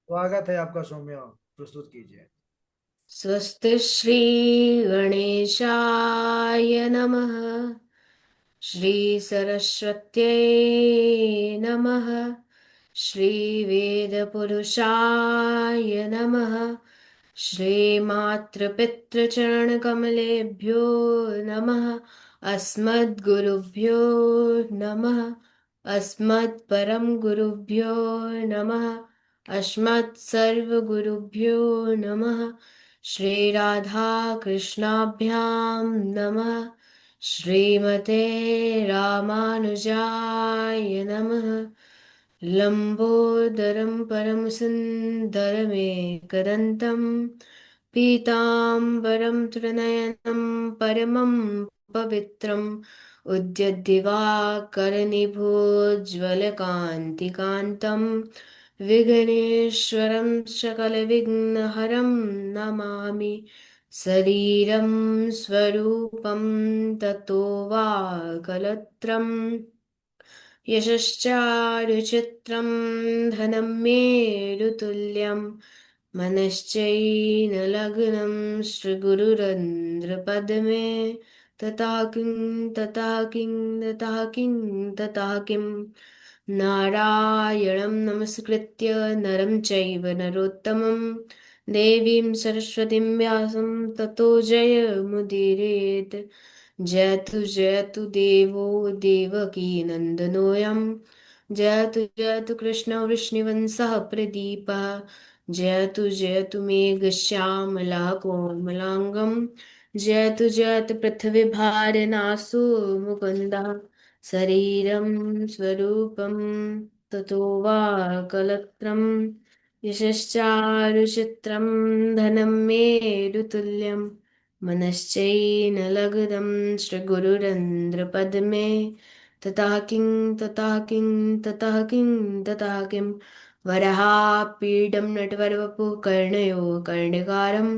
स्वागत है आपका सौम्य। प्रस्तुत कीजिए। स्वस्ति श्री गणेशाय नमः। श्री सरस्वत्यै नमः। श्री वेदपुरुषाय नमः। श्रीमातृपितृचरणकमलेभ्यो नमः। अस्मद्गुरुभ्यो नमः। अस्मत्परं गुरुभ्यो नमः। अस्मत्सर्वगुरुभ्यो नमः। श्रीराधा कृष्णाभ्यां नमः। श्रीमते रामानुजाय नमः। लम्बोदरं परमसुन्दरमेकदन्तं पीताम्बरं त्रिनयनं परमं पवित्रम् उद्यद्दिवाकरनिभोज्ज्वलकान्तिकान्तं विघ्नेश्वरं सकलविघ्नहरं नमामि। शरीरं स्वरूपं ततो वा कलत्रम् यशश्चारुचित्रं धनं मेरुतुल्यं मनश्चैनलग्नं श्रीगुरुरन्ध्रपद्मे तथा किं नारायणं नमस्कृत्य नरं चैव नरोत्तमं देवीं सरस्वतीं व्यासं ततो जयमुदीरयेत्। जयतु जयतु देवो देवकी नन्दनोऽयं। जयतु जयतु कृष्ण वृष्णिवंशः प्रदीपः। जयतु जयतु मेघश्यामला कोमलाङ्गं। जयतु जयतु पृथ्वीभारनाशो मुकुन्दः। शरीरं स्वरूपं ततो वा कलत्रं यशश्चारुचित्रं धनं मेरुतुल्यम् मनश्चैनलगदं श्रीगुरुरन्ध्रपद्मे ततः किं वरहापीडं नटवरवपुः कर्णयो कर्णिकारं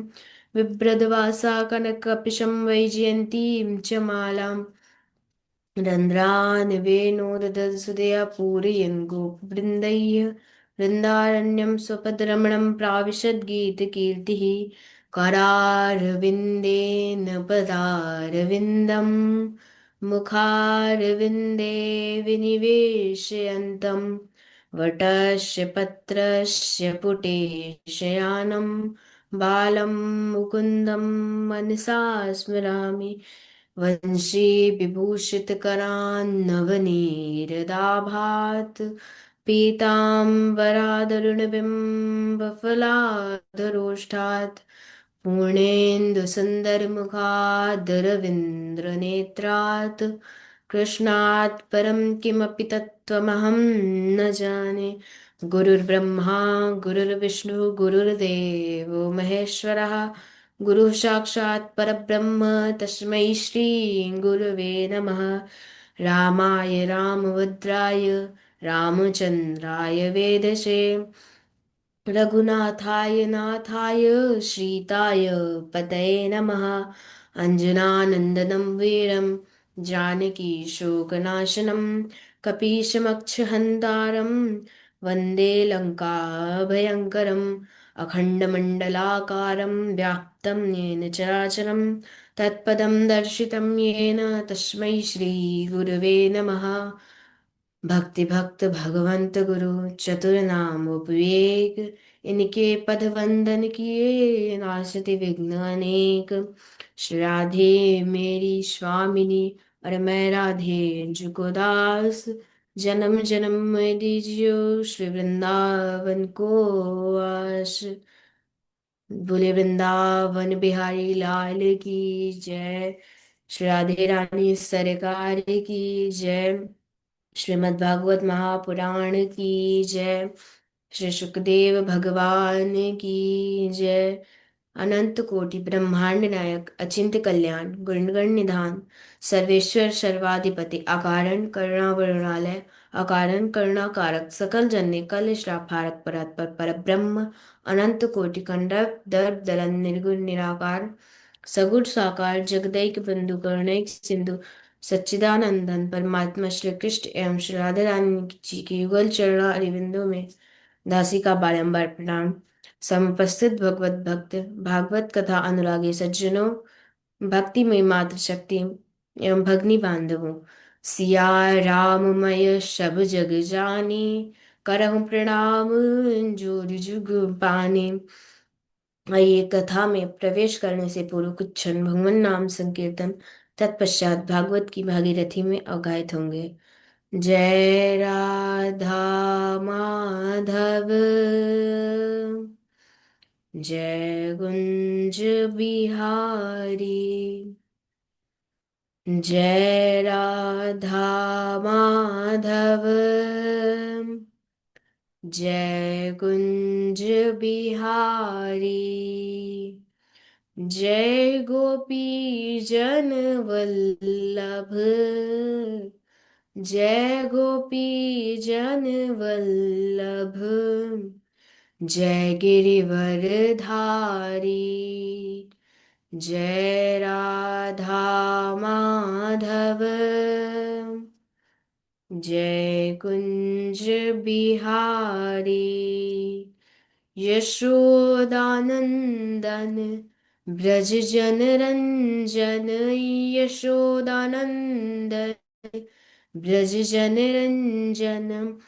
बिभ्रद्वासा कनकपिशं वैजयन्तीं च मालां रन्ध्रान् वेणोदधसुधया पूरयन् गोपवृन्दैः वृन्दारण्यं स्वपदरमणं प्राविशद्गीतकीर्तिः करारविन्देन पदारविन्दं मुखारविन्दे विनिवेशयन्तं वटस्य पत्रस्य पुटे शयानं बालं मुकुन्दं मनसा स्मरामि। वंशी विभूषितकरान्नवनीरदाभात् पीताम्बरादरुणबिम्बफलाधरोष्ठात् पूर्णेन्दुसुन्दरमुखादरविन्द्रनेत्रात् कृष्णात् परं किमपि तत्त्वमहं न जाने। गुरुर्ब्रह्मा गुरुर्विष्णुः गुरुर्देवो महेश्वरः गुरुः साक्षात् परब्रह्म तस्मै श्री गुरवे नमः। रामाय रामभद्राय रामचन्द्राय वेदसे रघुनाथाय नाथाय श्रीताय पतये नमः। अञ्जनानन्दनं वीरं जानकी शोकनाशनं कपीशमक्षहन्तारं वन्दे लङ्काभयङ्करम् अखण्डमण्डलाकारं व्याप्तं येन चराचरं तत्पदं दर्शितं येन तस्मै श्रीगुरवे नमः। भक्ति भक्त भगवंत गुरु चतुर नाम उपवेग इनके पद वंदन किए नासति विघ्न अनेक। श्री राधे मेरी स्वामिनी और मैं राधे जुको दास। जन्म जन्म में दीजियो श्री वृंदावन को आस। बोले वृंदावन बिहारी लाल की जय। श्री राधे रानी सरकार की जय। श्रीमद् भागवत महापुराण की जय। श्री सुखदेव भगवान की जय। अनंत कोटि ब्रह्मांड नायक अचिंत्य कल्याण गुणगण निधान सर्वेश्वर सर्वाधिपति अकारण करुणा वरुणालय अकारण करुणा कारक सकल जन्य कल श्रापारक परात्पर पर ब्रह्म अनंत कोटि खंडक दर्प दलन निर्गुण निराकार सगुण साकार जगदैक बंधु करुणैक सिंधु सच्चिदानंदन परमात्मा श्री कृष्ण एवं श्री राधा रानी जी के युगल चरण अरविंदों में दासी का बारंबार प्रणाम। समुपस्थित भगवत भक्त, भागवत कथा अनुरागी सज्जनों, भक्तिमय मातृ शक्ति एवं भगनी बांधवों, सिया राममय सब जग जानी, करहु प्रणाम जोर जुग पाने। आइए, कथा में प्रवेश करने से पूर्व कुछ क्षण भगवान नाम संकीर्तन, तत्पश्चात भागवत की भागीरथी में अवगाहित होंगे। जय राधा माधव, जय कुंज बिहारी, जय राधा माधव, जय कुंज बिहारी, जय गोपी जन वल्लभ, जय गोपी जन वल्लभ, जय गिरिवर धारी, जय राधा माधव, जय कुंज बिहारी, यशोदानंदन ब्रज जन रंजन, यशोदानंदन ब्रज जन रंजन,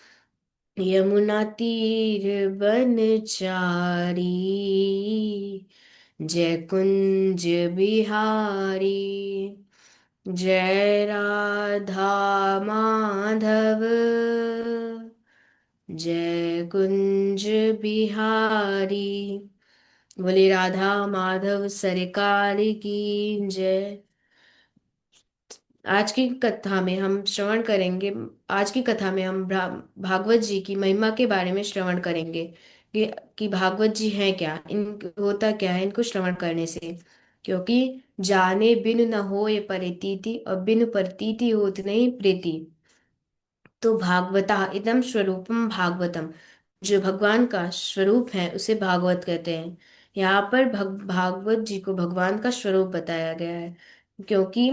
यमुना तीर बनचारी, जय कुंज बिहारी, जय राधा माधव, जय कुंज बिहारी। बोले राधा माधव सरकार की जय। आज की कथा में हम श्रवण करेंगे। आज की कथा में हम भागवत जी की महिमा के बारे में श्रवण करेंगे कि भागवत जी हैं क्या, इन होता क्या है इनको श्रवण करने से। क्योंकि जाने बिन न होए प्रतीति, और बिन प्रतीति होत नहीं प्रीति। तो भागवता इदम स्वरूपम भागवतम, जो भगवान का स्वरूप है उसे भागवत कहते हैं। यहाँ पर भागवत जी को भगवान का स्वरूप बताया गया है। क्योंकि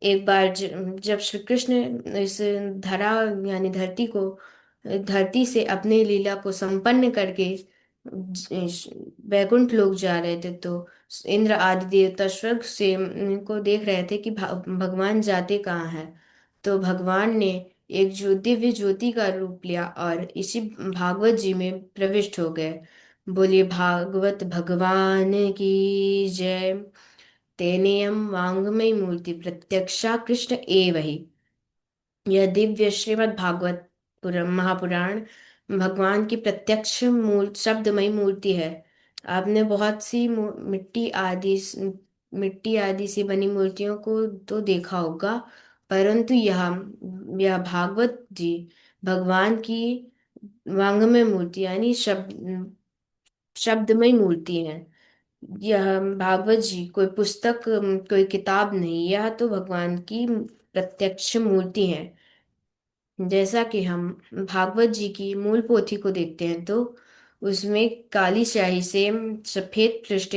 एक बार जब श्री कृष्ण इस धरा यानी धरती से अपने लीला को संपन्न करके वैकुंठ लोक जा रहे थे, तो इंद्र आदि देवता स्वर्ग से इनको देख रहे थे कि भगवान जाते कहाँ हैं। तो भगवान ने एक दिव्य ज्योति का रूप लिया और इसी भागवत जी में प्रविष्ट हो गए। बोलिए भागवत भगवान की जय। तेनेयम वाङ्मयी मूर्ति प्रत्यक्षा कृष्ण एव ही। यह दिव्य श्रीमद् भागवत महापुराण भगवान की प्रत्यक्ष शब्दमयी मूर्ति है। आपने बहुत सी मिट्टी आदि से बनी मूर्तियों को तो देखा होगा, परंतु यह भागवत जी भगवान की वांग्मय मूर्ति यानी शब्दमय मूर्ति है। यह भागवत जी कोई पुस्तक, कोई किताब नहीं, यह तो भगवान की प्रत्यक्ष मूर्ति है। जैसा कि हम भागवत जी की मूल पोथी को देखते हैं, तो उसमें काली स्याही से सफेद पृष्ठ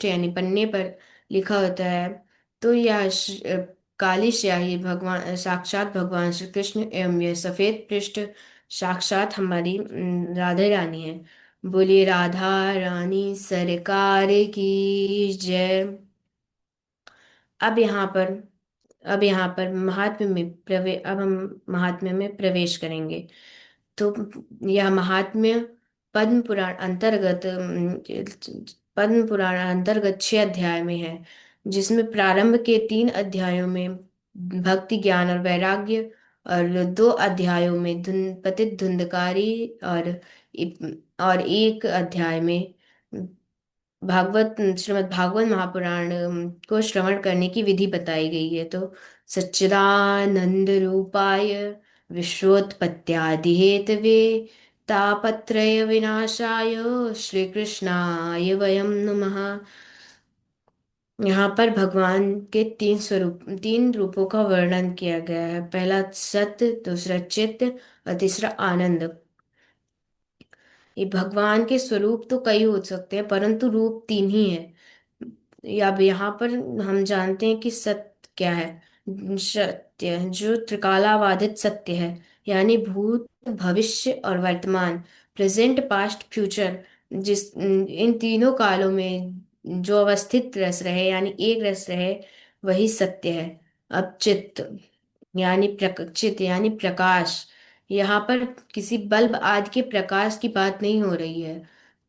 यानी पन्ने पर लिखा होता है। तो काली स्याही भगवान साक्षात भगवान श्री कृष्ण एवं यह सफेद पृष्ठ साक्षात हमारी राधा रानी है। बोलिए राधा रानी सरकार की जय। अब यहाँ पर अब हम महात्म्य में प्रवेश करेंगे। तो यह महात्म्य पद्म पुराण अंतर्गत 6 अध्याय में है, जिसमें प्रारंभ के 3 अध्यायों में भक्ति ज्ञान और वैराग्य, और 2 अध्यायों में पतित धुंधकारी, और एक अध्याय में श्रीमद् भागवत महापुराण को श्रवण करने की विधि बताई गई है। तो सच्चिदानंद रूपाय विश्वोत्पत्त्यादि हेतवे तापत्रय विनाशाय श्री कृष्णाय वयम नमः। यहाँ पर भगवान के 3 रूपों का वर्णन किया गया है। पहला सत्य, दूसरा चित्त और तीसरा आनंद। ये भगवान के स्वरूप तो कई हो सकते हैं, परंतु रूप 3 ही है। अब यहाँ पर हम जानते हैं कि सत्य क्या है। सत्य जो त्रिकालाबाधित सत्य है, यानी भूत, भविष्य और वर्तमान। प्रेजेंट पास्ट फ्यूचर, इन तीनों कालों में जो अवस्थित रस रहे यानी एक रस रहे, वही सत्य है। अब चित्त यानी चित्त यानी प्रकाश, यहाँ पर किसी बल्ब आदि के प्रकाश की बात नहीं हो रही है।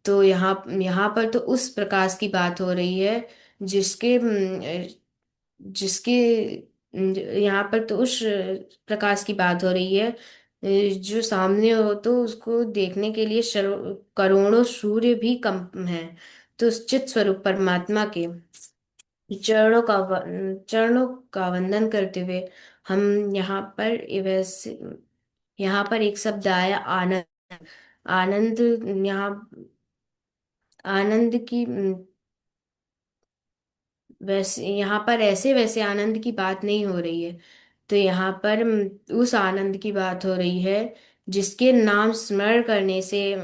तो यहाँ पर तो उस प्रकाश की बात हो रही है जिसके जिसके यहाँ पर तो उस प्रकाश की बात हो रही है जो सामने हो तो उसको देखने के लिए करोड़ों सूर्य भी कम है। तो उस चित स्वरूप परमात्मा के चरणों का वंदन करते हुए हम वैसे यहाँ पर एक शब्द आया आनंद। आनंद यहाँ आनंद की वैसे यहाँ पर ऐसे वैसे आनंद की बात नहीं हो रही है। तो यहाँ पर उस आनंद की बात हो रही है जिसके नाम स्मरण करने से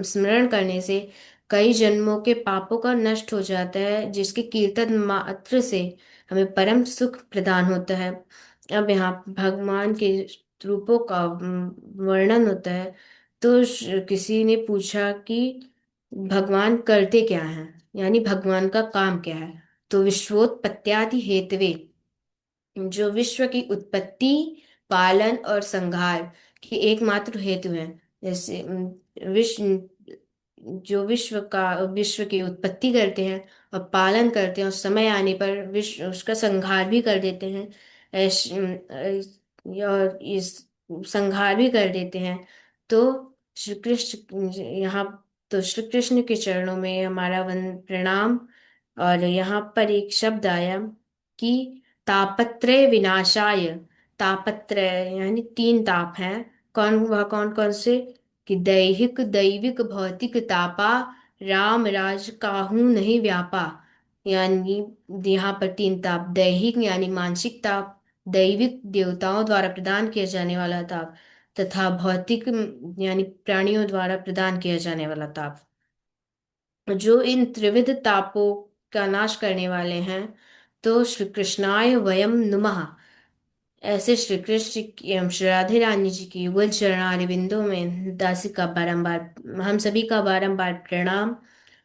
स्मरण करने से कई जन्मों के पापों का नष्ट हो जाता है, जिसके कीर्तन मात्र से हमें परम सुख प्रदान होता है। अब यहाँ भगवान के रूपों का वर्णन होता है। तो किसी ने पूछा कि भगवान करते क्या हैं, यानी भगवान का काम क्या है। तो विश्वोत्पत्त्यादि हेतवे, जो विश्व की उत्पत्ति, पालन और संहार के एकमात्र हेतु हैं। जैसे विश्व की उत्पत्ति करते हैं और पालन करते हैं और समय आने पर विश्व उसका संहार भी कर देते हैं। और इस संहार भी कर देते हैं। तो श्री कृष्ण यहाँ तो श्री कृष्ण के चरणों में हमारा प्रणाम। और यहाँ पर एक शब्द आया कि तापत्रय विनाशाय। तापत्रय यानी तीन ताप हैं। वह कौन कौन से? कि दैहिक दैविक भौतिक तापा, राम राज काहू नहीं व्यापा। यानी यहाँ पर तीन ताप, दैहिक यानी मानसिक ताप, दैविक देवताओं द्वारा प्रदान किया जाने वाला ताप, तथा भौतिक यानी प्राणियों द्वारा प्रदान किया जाने वाला ताप, जो इन त्रिविध तापों का नाश करने वाले हैं। तो श्री कृष्णाय वयम नुमः। ऐसे श्री कृष्ण की एवं श्री राधे रानी जी की युगल चरणारि विंदों में दासी का बारंबार हम सभी का बारंबार प्रणाम।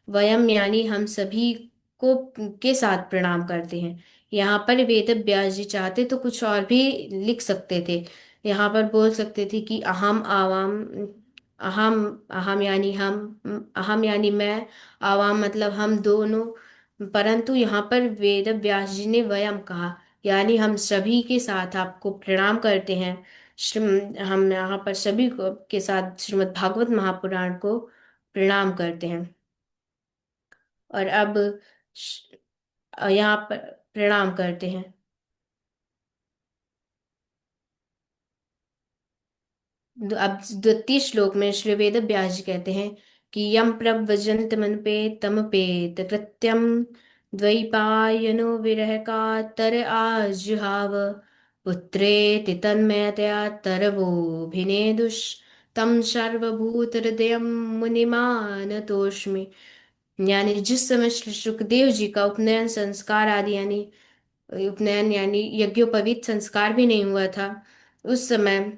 वयम यानी हम सभी को के साथ प्रणाम करते हैं। यहाँ पर वेद व्यास जी चाहते तो कुछ और भी लिख सकते थे। यहाँ पर बोल सकते थे कि अहम आवाम, अहम अहम यानी हम, अहम यानी मैं, आवाम मतलब हम दोनों। परंतु यहाँ पर वेद व्यास जी ने वयम कहा, यानी हम सभी के साथ आपको प्रणाम करते हैं। हम यहाँ पर सभी के साथ श्रीमद् भागवत महापुराण को प्रणाम करते हैं। और अब श- यहाँ पर प्रणाम करते हैं। अब द्वितीय श्लोक में श्री वेद व्यास जी कहते हैं कि यम प्रव्रजन्त मनपे तम पेत कृत्यम द्वैपायनो विरह का तर आजुहाव पुत्रेति तन्मयतया तरवोभिनेदुष तम सर्वभूत हृदय मुनिमानतोऽस्मि। यानी जिस समय श्री सुखदेव जी का उपनयन संस्कार आदि यानी उपनयन यानी यज्ञोपवीत संस्कार भी नहीं हुआ था, उस समय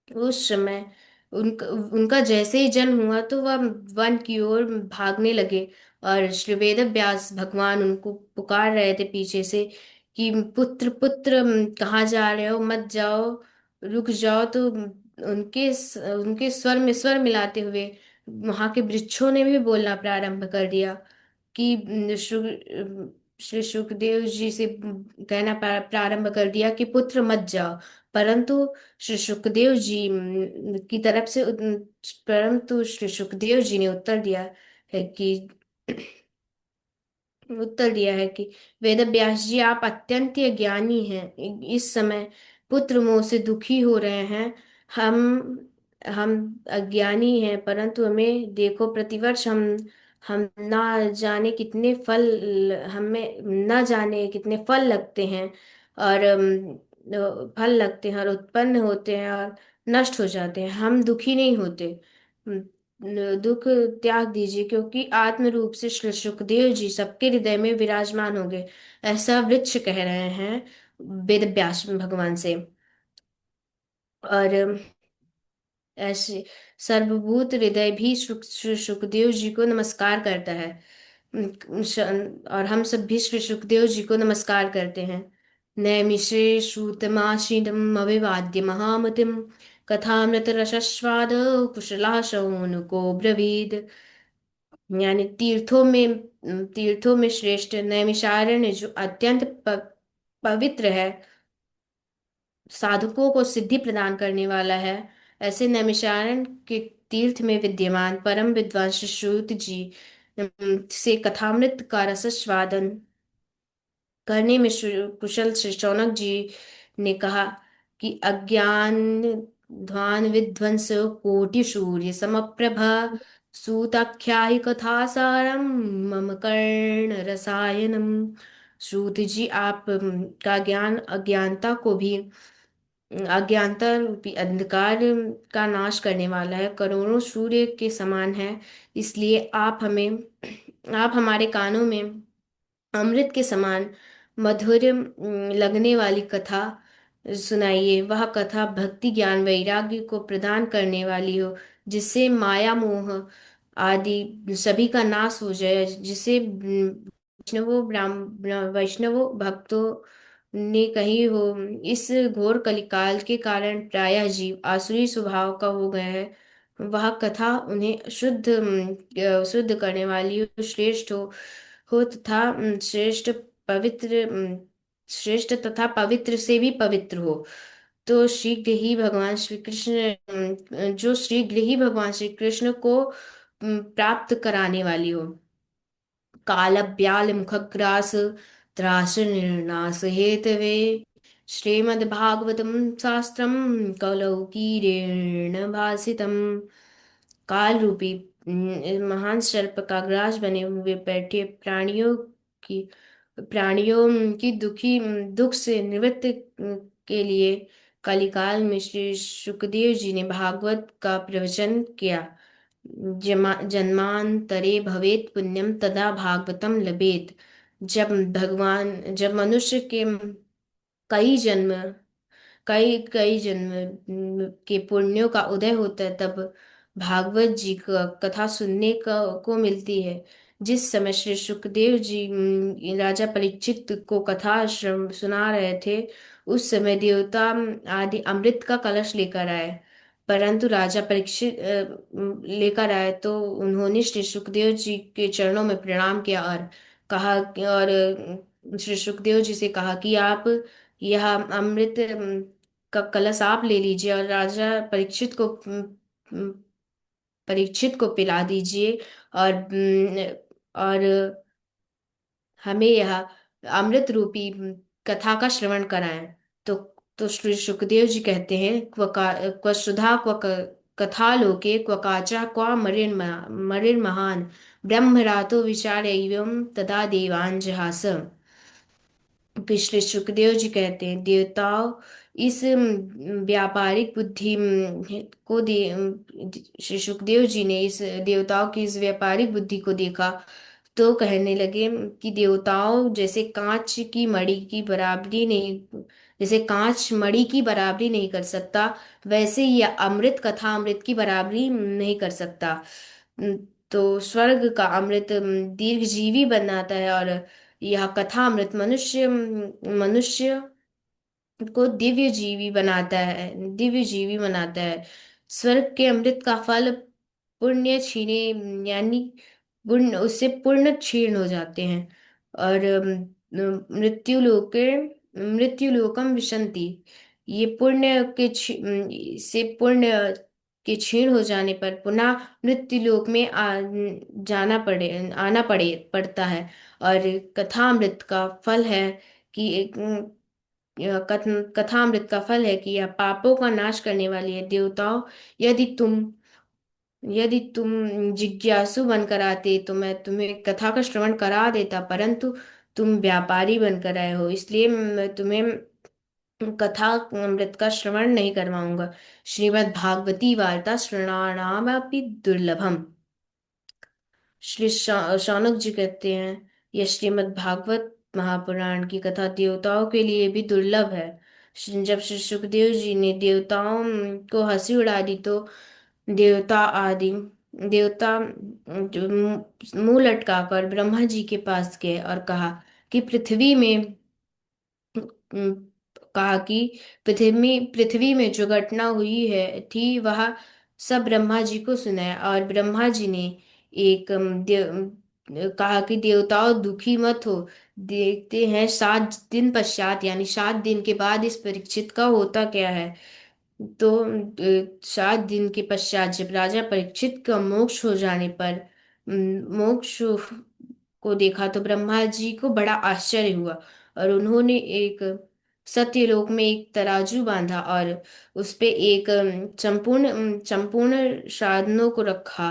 उस समय उनका उनका जैसे ही जन्म हुआ तो वह वन की ओर भागने लगे। और श्री वेद व्यास भगवान उनको पुकार रहे थे पीछे से कि पुत्र पुत्र कहाँ जा रहे हो, मत जाओ, रुक जाओ। तो उनके स्वर में स्वर मिलाते हुए वहां के वृक्षों ने भी बोलना प्रारंभ कर दिया कि श्री सुखदेव जी से कहना प्रारंभ कर दिया कि पुत्र मत जाओ। परंतु श्री सुखदेव जी की तरफ से परंतु श्री सुखदेव जी ने है कि उत्तर दिया है कि वेद व्यास जी आप अत्यंत ज्ञानी हैं, इस समय पुत्र मोह से दुखी हो रहे हैं। हम हम अज्ञानी हैं, परंतु हमें देखो प्रतिवर्ष हम ना जाने कितने फल हमें ना जाने कितने फल लगते हैं। और फल लगते हैं और उत्पन्न होते हैं और नष्ट हो जाते हैं, हम दुखी नहीं होते। दुख त्याग दीजिए, क्योंकि आत्म रूप से श्री सुखदेव जी सबके हृदय में विराजमान हो गए, ऐसा वृक्ष कह रहे हैं वेद व्यास भगवान से। और ऐसे सर्वभूत हृदय भी श्री सुखदेव जी को नमस्कार करता है। और हम सब भी श्री सुखदेव जी को नमस्कार करते हैं। नैमिषे श्रुतमाशीनम् अभिवाद्य महामतिम् कथामृत रसस्वाद कुशला शौनको ब्रवीद। यानी तीर्थों में श्रेष्ठ नैमिषारण्य जो अत्यंत पवित्र है, साधकों को सिद्धि प्रदान करने वाला है, ऐसे नैमिषारण्य के तीर्थ में विद्यमान परम विद्वान श्री श्रुत जी से कथामृत का रसस्वादन करने में कुशल श्री शौनक जी ने कहा कि अज्ञान ध्वान विध्वंस कोटि सूर्य समप्रभा सूताख्यायि कथा सारम मम कर्ण रसायनम। श्रुति जी आप का ज्ञान अज्ञानता रूपी अंधकार का नाश करने वाला है, करोड़ों सूर्य के समान है। इसलिए आप हमारे कानों में अमृत के समान मधुर लगने वाली कथा सुनाइए। वह कथा भक्ति ज्ञान वैराग्य को प्रदान करने वाली हो, जिससे माया मोह आदि सभी का नाश हो जाए, जिसे वैष्णवों भक्तों ने कही हो। इस घोर कलिकाल के कारण प्रायः जीव आसुरी स्वभाव का हो गया है। वह कथा उन्हें शुद्ध करने वाली हो, श्रेष्ठ हो तथा श्रेष्ठ तथा पवित्र से भी पवित्र हो। तो शीघ्र ही भगवान श्री कृष्ण जो शीघ्र ही भगवान श्री कृष्ण को प्राप्त कराने वाली हो। कालव्याल मुखग्रास त्रास निर्नाश हेतवे श्रीमद्भागवतम शास्त्रम कलौकीरेण भासितम। काल रूपी महान सर्प का ग्रास बने हुए बैठे की प्राणियों की दुख से निवृत्त के लिए कलिकाल में श्री सुखदेव जी ने भागवत का प्रवचन किया। जन्मांतरे भवेत पुण्यम तदा भागवतम लभेत। जब मनुष्य के कई जन्म कई जन्म के पुण्यों का उदय होता है, तब भागवत जी का कथा सुनने को मिलती है। जिस समय श्री सुखदेव जी राजा परीक्षित को कथा सुना रहे थे, उस समय देवता आदि अमृत का कलश लेकर आए। परंतु राजा परीक्षित लेकर आए तो उन्होंने श्री सुखदेव जी के चरणों में प्रणाम किया और श्री सुखदेव जी से कहा कि आप यह अमृत का कलश आप ले लीजिए और राजा परीक्षित को पिला दीजिए। और हमें यह अमृत रूपी कथा का श्रवण कराएं। तो श्री सुखदेव जी कहते हैं, क्व सुधा कथा लोके क्व काचा क्व मरिर्महान ब्रह्मरातो विचार एवं तदा देवान जहास। पिछले सुखदेव जी कहते हैं, देवताओं इस व्यापारिक बुद्धि को दे श्री सुखदेव जी ने इस देवताओं की इस व्यापारिक बुद्धि को देखा तो कहने लगे कि देवताओं जैसे कांच मणि की बराबरी नहीं कर सकता, वैसे ही यह अमृत कथा अमृत की बराबरी नहीं कर सकता। तो स्वर्ग का अमृत दीर्घजीवी बनाता है और यह कथा अमृत मनुष्य को दिव्य जीवी बनाता है। स्वर्ग के अमृत का फल पुण्य छीने यानी पुण्य उससे पुण्य क्षीण हो जाते हैं। और मृत्यु लोकम विशंति। ये पुण्य के क्षीण हो जाने पर पुनः मृत्यु लोक में आना पड़ता है। और कथामृत का फल है कि कथामृत का फल है कि यह पापों का नाश करने वाली है। देवताओं, यदि तुम यदि तुम जिज्ञासु बनकर आते तो मैं तुम्हें कथा का श्रवण करा देता, परंतु तुम व्यापारी बनकर आए हो, इसलिए मैं तुम्हें कथा अमृत का श्रवण नहीं करवाऊंगा। श्रीमद् भागवती वार्ता श्रवणानामपि दुर्लभम। श्री शौनक जी कहते हैं, यह श्रीमद् भागवत महापुराण की कथा देवताओं के लिए भी दुर्लभ है। जब श्री सुखदेव जी ने देवताओं को हंसी उड़ा दी तो देवता आदि देवता जो मुंह लटकाकर ब्रह्मा जी के पास गए और कहा कि अम, पृथ्वी में जो घटना हुई है थी वह सब ब्रह्मा जी को सुनाया। और ब्रह्मा जी ने एक कहा कि देवताओं दुखी मत हो, देखते हैं 7 दिन पश्चात यानी 7 दिन के बाद इस परीक्षित का होता क्या है। तो 7 दिन के पश्चात जब राजा परीक्षित का मोक्ष हो जाने पर मोक्ष को देखा तो ब्रह्मा जी को बड़ा आश्चर्य हुआ और उन्होंने एक सत्यलोक में एक तराजू बांधा और उस पे एक संपूर्ण साधनों को रखा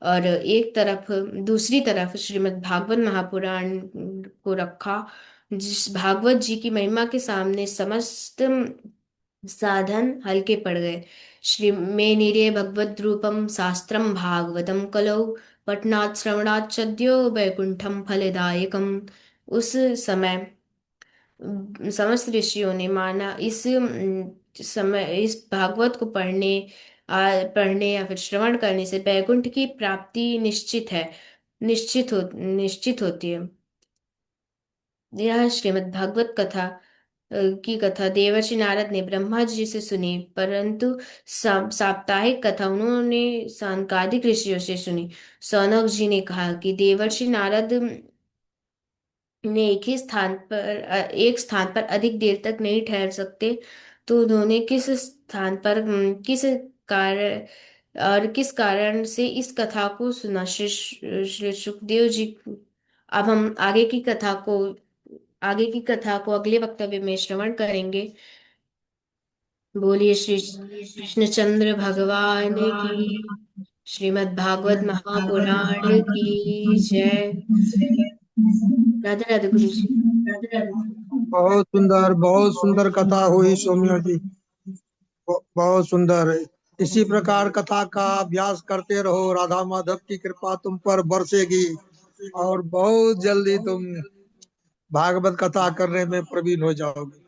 और एक तरफ दूसरी तरफ श्रीमद् भागवत महापुराण को रखा, जिस भागवत जी की महिमा के सामने समस्त साधन हल्के पड़ गए। श्री मे निरे भगवद रूपम शास्त्रम भागवतम कलौ पठनात् श्रवणात् सद्यो वैकुंठम फलदायकम। उस समय समस्त ऋषियों ने माना इस भागवत को पढ़ने या फिर श्रवण करने से वैकुंठ की प्राप्ति निश्चित होती है। यह श्रीमद् भागवत की कथा देवर्षि नारद ने ब्रह्मा जी से सुनी, परंतु साप्ताहिक कथा उन्होंने सांकादिक ऋषियों से सुनी। सौनक जी ने कहा कि देवर्षि नारद ने एक स्थान पर अधिक देर तक नहीं ठहर सकते, तो उन्होंने किस कारण से इस कथा को सुना। श्री सुखदेव जी। अब हम आगे की कथा को अगले वक्तव्य में श्रवण करेंगे। बोलिए श्री कृष्णचंद्र भगवान की, श्रीमद् भागवत महापुराण की जय। राधे राधे गुरु जी। बहुत सुंदर कथा हुई सौम्या जी। बहुत सुंदर। इसी प्रकार कथा का अभ्यास करते रहो, राधा माधव की कृपा तुम पर बरसेगी और बहुत जल्दी तुम भागवत कथा करने में प्रवीण हो जाओगे।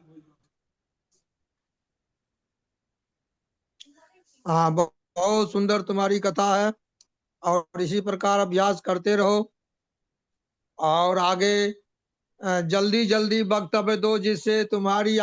हाँ, बहुत सुंदर तुम्हारी कथा है और इसी प्रकार अभ्यास करते रहो और आगे जल्दी जल्दी वक्तव्य दो जिससे तुम्हारी